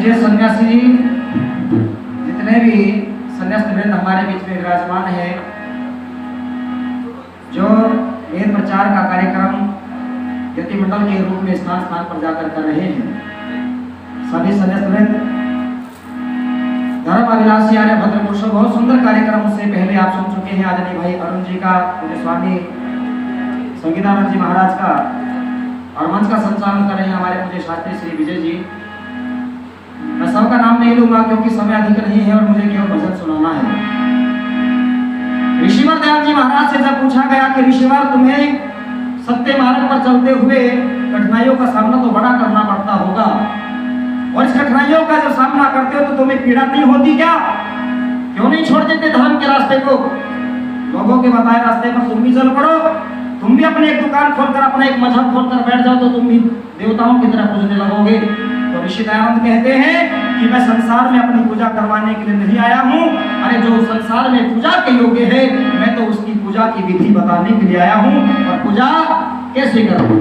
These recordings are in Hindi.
पूज्य सन्यासी जी, जितने भी सन्यासी वृंद हमारे बीच में विराजमान है, जो वेद प्रचार का कार्यक्रम यति मंडल के रूप में स्थान स्थान पर जाकर कर रहे हैं, सभी सन्यासी वृंद, धर्म अभिलाषी आर्य भद्र पुरुषों, बहुत सुंदर कार्यक्रम उससे पहले आप सुन चुके हैं। आदरणीय भाई अरुण जी का, पूज्य स्वामी संगीतानंद जी महाराज का, और मंच का संचालन कर रहे हैं हमारे पूज्य शास्त्री श्री विजय जी। मैं सबका नाम नहीं लूंगा क्योंकि समय अधिक नहीं है और मुझे केवल भजन सुनाना है। ऋषिवर दयाल जी महाराज से जब पूछा गया कि ऋषिवर, तुम्हें सत्य मार्ग पर चलते हुए कठिनाइयों का सामना तो बड़ा करना पड़ता होगा, और इस कठिनाइयों का जब सामना करते हो तो तुम्हें पीड़ा नहीं होती क्या? क्यों नहीं छोड़ देते धर्म के रास्ते को? लोगों के बताए रास्ते पर तुम भी चल पड़ो, तुम भी अपने एक दुकान खोलकर, अपना एक मजहब खोलकर बैठ जाओ तो तुम भी देवताओं की तरह पूजने लगोगे। तो ऋषि दयानंद कहते हैं कि मैं संसार में अपनी पूजा करवाने के लिए नहीं आया हूँ। अरे जो संसार में पूजा के योग्य है, मैं तो उसकी पूजा की विधि बताने के लिए आया हूँ, और पूजा कैसे करूँ।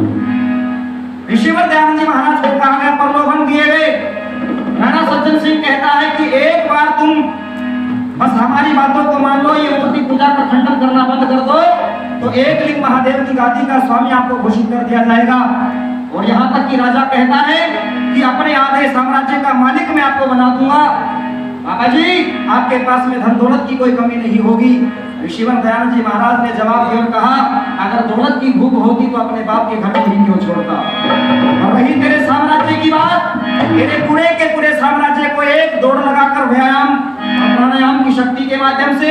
ऋषिवर दयानंद जी महाराज को कहा गया, प्रलोभन दिए गए। राणा सज्जन सिंह कहता है कि एक बार तुम बस हमारी बातों को मान लो, ये मूर्ति पूजा का खंडन करना बंद कर दो, तो एक लिंग महादेव की गादी का स्वामी आपको घोषित कर दिया जाएगा। और यहाँ तक कि राजा कहता है कि अपने आधे साम्राज्य का मालिक मैं आपको बना दूंगा। बाबा जी, आपके पास में धन दौलत की कोई कमी नहीं होगी। ऋषिवर दयानंद जी महाराज ने जवाब दिया और कहा, अगर दौलत की भूख होती तो अपने बाप के घर में ही क्यों छोड़ता। और वही तेरे साम्राज्य की बात, तेरे पूरे के पूरे साम्राज्य को एक दौड़ लगाकर व्यायाम और प्राणायाम की शक्ति के माध्यम से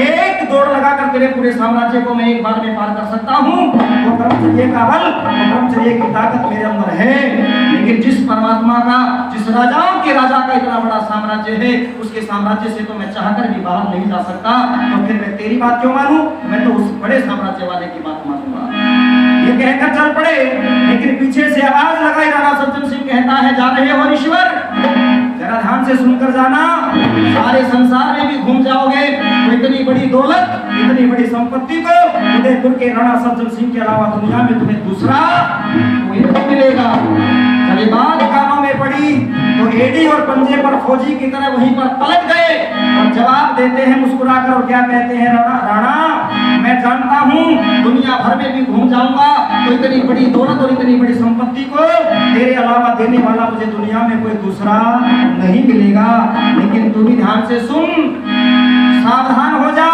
एक दौड़ लगाकर तेरे पूरे साम्राज्य को मैं एक बार में पार कर सकता हूँ। वो ब्रह्मचर्य का बल, ब्रह्मचर्य की ताकत मेरे अंदर है। लेकिन जिस परमात्मा का, जिस राजाओं के राजा का इतना बड़ा साम्राज्य है, उसके साम्राज्य से तो मैं चाहकर भी बाहर नहीं जा सकता, तो फिर मैं तेरी बात क्यों मानूं? मैं तो उस बड़े साम्राज्य वाले की बात मानूंगा। ये कहकर चल पड़े, लेकिन पीछे से आवाज लगाई। राणा सज्जन सिंह कहता है, जा रहे हो ऋषिवर, जरा ध्यान से सुनकर जाना, सारे संसार में भी घूम जाओगे तो इतनी बड़ी दौलत, इतनी बड़ी संपत्ति को उदयपुर के राणा सज्जन सिंह के अलावा दुनिया में तुम्हें दूसरा कोई नहीं मिलेगा। जब ये बात कानों में पड़ी तो एडी और पंजे पर फौजी की तरह वहीं पर पलट गए और जवाब देते हैं मुस्कुराकर, और क्या कहते हैं, राणा मैं जानता हूँ दुनिया भर में भी घूम जाऊंगा तो इतनी बड़ी दौलत और इतनी बड़ी संपत्ति को तेरे अलावा देने वाला मुझे दुनिया में कोई दूसरा नहीं मिलेगा। लेकिन तू भी ध्यान से सुन, सावधान हो जा,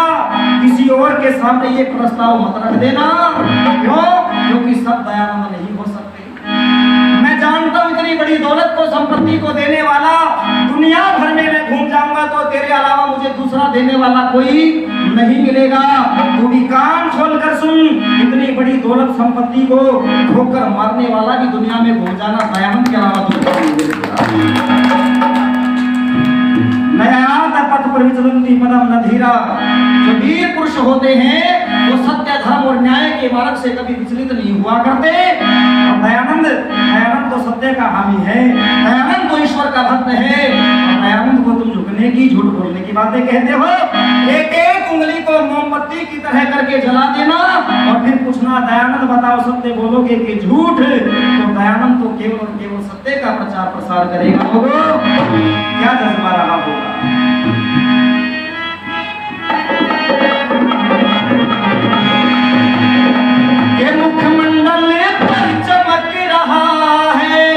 किसी और के सामने ये प्रस्ताव मत रख देना। क्यों? क्योंकि सब दयानंद नहीं हो सकते। मैं जानता हूँ इतनी बड़ी दौलत को, संपत्ति को देने वाला दुनिया भर में मैं घूम जाऊंगा तो तेरे अलावा मुझे दूसरा देने वाला कोई नहीं मिलेगा। तू भी कान खोलकर सुन, इतनी बड़ी दौलत संपत्ति को ठोकर मारने वाला भी दुनिया में घूम जाना दयानंद के अलावा दूसरा नहीं मिलेगा। पथ पर विचलन्ति पदम न धीरा, जो वीर पुरुष होते हैं वो सत्य, धर्म और न्याय के मार्ग से कभी विचलित नहीं हुआ करते। और दयानंद तो सत्य का हामी है, दयानंद तो ईश्वर का भक्त है। और दयानंद को तुम झुकने की, झूठ बोलने की बातें कहते हो। एक एक उंगली को मोमबत्ती की तरह करके जला देना और फिर पूछना, दयानंद बताओ सत्य बोलोगे कि झूठ? तो दयानंद तो केवल और केवल सत्य का प्रचार प्रसार करेगा। क्या जज्बा रहा होगा। ये मुखमंडल पर चमक रहा है,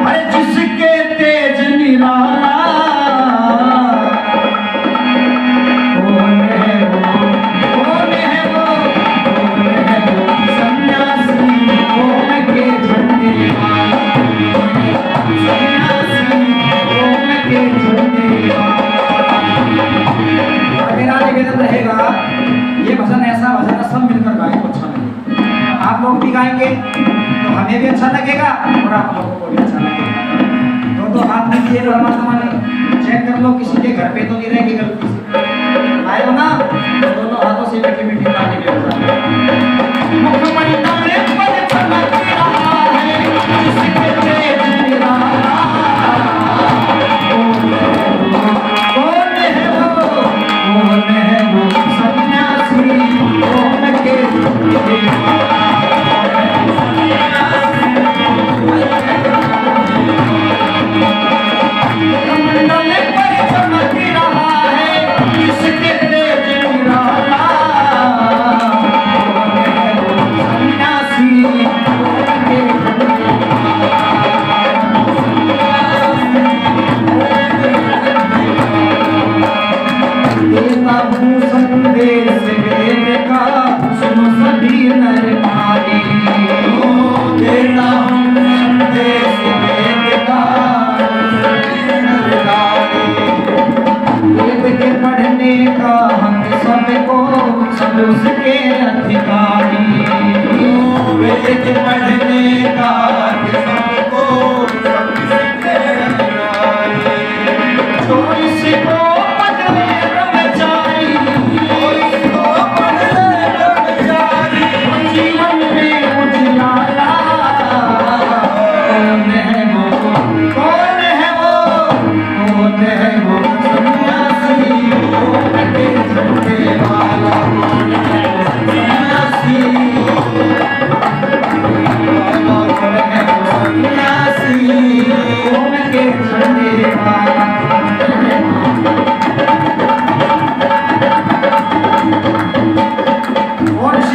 अरे जिसके तेज निराला, कौन है वो सन्यासी ओम के झंडे वाला, सन्यासी ओम के झंडे वाला। मेरा निवेदन रहेगा, ये भजन ऐसा भजन है सब मिलकर गाएं तो अच्छा लगेगा। आप लोग भी गाएंगे तो हमें भी अच्छा लगेगा और आप लोगों को भी अच्छा लगेगा। दो हाथ में दिए परमात्मा ने, चेक कर लो किसी के घर पे तो नहीं रहेगी गलती से, आए हो ना, तो दोनों हाथों से मीठी मीठी गाने के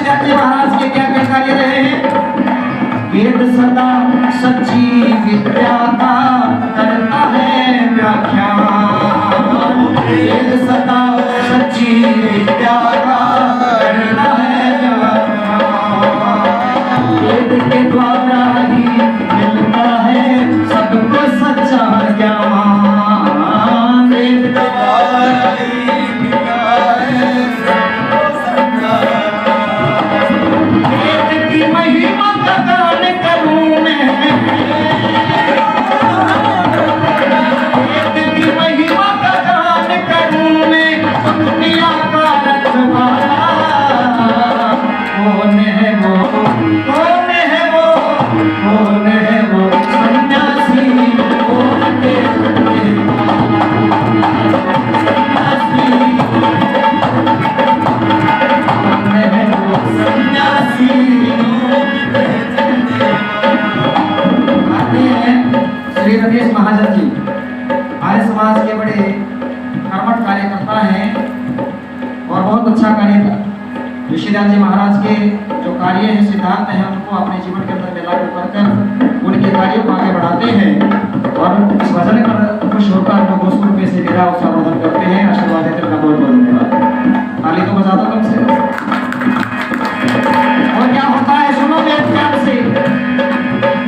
ऋषिदास जी महाराज के क्या क्या कार्य रहे हैं? वेद सदा सच्ची विद्या का करता है व्याख्यान, वेद सदा सच्ची विद्या का करता है व्याख्यान, वेद के द्वारा ही मिलता है सबको सच्चा ज्ञान, वेद के द्वारा ही मिलता है सबको सच्चा ज्ञान। वेद की महिमा का गान करूं मैं, वेद की महिमा का गान करूं मैं, दुनिया का रखवाला कौन है वो, कौन है वो, कौन है वो सन्यासी, कौन के सन्यासी, कौन है वो सन्यासी। आते हैं श्री रमेश महाजन जी, आर्य समाज के बड़े कर्मठ कार्यकर्ता हैं और बहुत अच्छा कार्य ऋषिदास जी महाराज के जो कार्य है, सिद्धांत है, उनको अपने जीवन के अंदर लागू कर उनके कार्यों को आगे बढ़ाते हैं और इस भजन पर खुश होकर वो 200 रुपये से मेरा संबोधन करते हैं। आशीर्वाद देते हैं, बहुत बहुत धन्यवाद। ताली तो बजा दो कम से। और क्या होता है सुनो मेरे ध्यान से,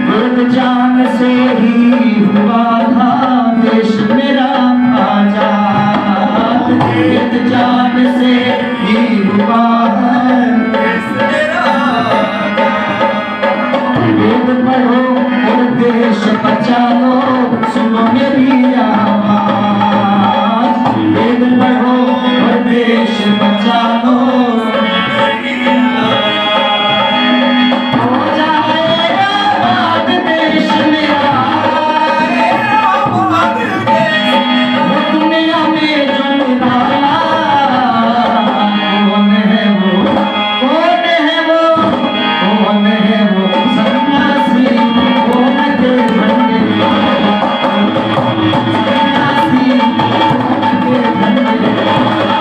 वेद जान से ही हुआ था देश मेरा आजाद, वेद जान से ही हुआ है देश मेरा आजाद, वेद पढ़ो और देश बचाओ, सुनो मेरी आवाज, वेद पढ़ो और देश बचाओ, हो जाएगा आबाद देश मेरा, वो दुनिया में जो निराला, कौन है वो, कौन है वो, कौन है वो सन्यासी, कौन के झंडे वाला, सन्यासी, कौन के झंडे वाला,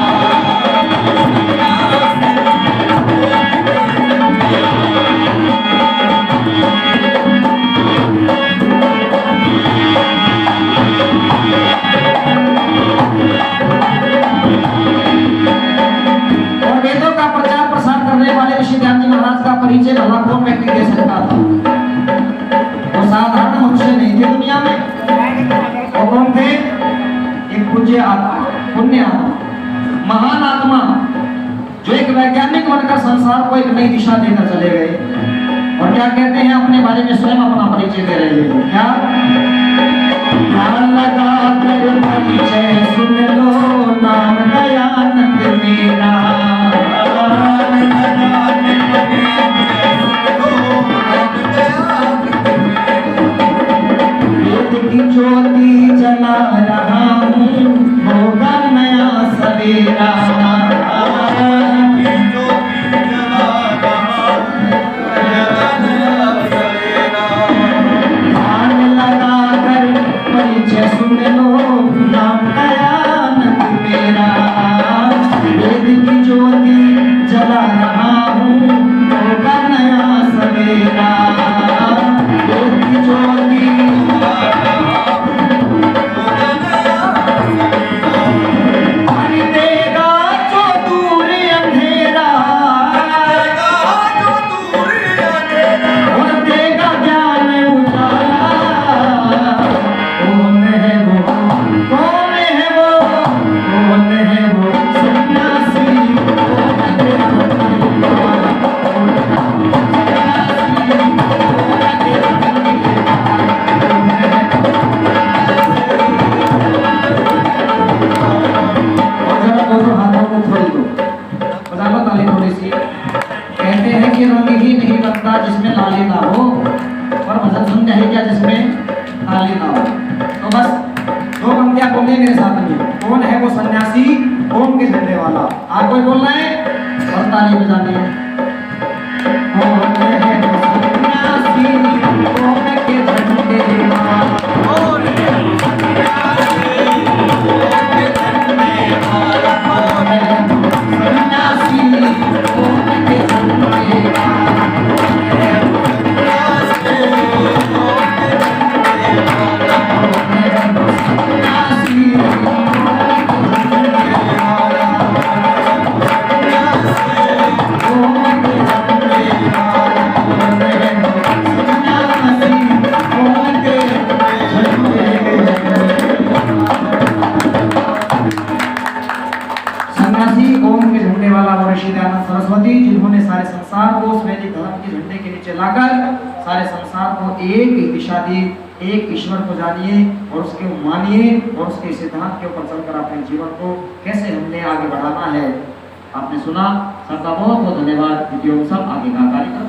और वेदों का प्रचार प्रसार करने वाले ऋषिदास जी महाराज का परिचय भला कौन व्यक्ति दे सकता था? वो साधारण मनुष्य नहीं थे दुनिया में। वो कौन थे? एक पूज्य आत्मा, पुण्य आत्मा, महान आत्मा, जो एक वैज्ञानिक बनकर संसार को एक नई दिशा देकर चले गए। और क्या कहते हैं अपने बारे में, स्वयं अपना परिचय दे रहे हैं। क्या ध्यान लगा कर परिचय सुन लो, नाम दयानंद मेरा, वेद की ज्योति जला रहा हूँ, होगा नया सवेरा, ध्यान लगा कर परिचय सुन लो, नाम दयानंद मेरा, वेद की ज्योति जला रहा हूँ, होगा नया सवेरा, वेद की ज्योति हरि देगा जो दूर अंधेरा, और देगा ज्ञान उजाला, कौन है वो, कौन है वो, कौन है वो सन्यासी, कौन के झंडे वाला, कौन है वो सन्यासी, कौन के झंडे वाला। और जरा दोनों हाथों को खोल दो, बजा लो ताली थोड़ी सी। कहते हैं कि रंग ही नहीं बनता जिसमें लाली ना हो, और भजन सुन है क्या जिसमें ताली ना हो। तो बस दो पंक्तियां बोलिए मेरे साथ में, कौन है वो सन्यासी, कौन के झंडे वाला। आप कोई बोल रहे हैं और ताली बजानी है। कौन है वो सन्यासी, कौन के झंडे वाला, कौन है वो सन्यासी, कौन के झंडे वाला, कौन है वो सन्यासी, कौन के झंडे को उस वैदिक धर्म के झंडे के नीचे लाकर सारे संसार को एक ही दिशा दी, एक ईश्वर को जानिए और उसके मानिए और उसके सिद्धांत के ऊपर चलकर अपने जीवन को कैसे हमने आगे बढ़ाना है। आपने सुना, सबका बहुत बहुत धन्यवाद। सब आगे का कार्यक्रम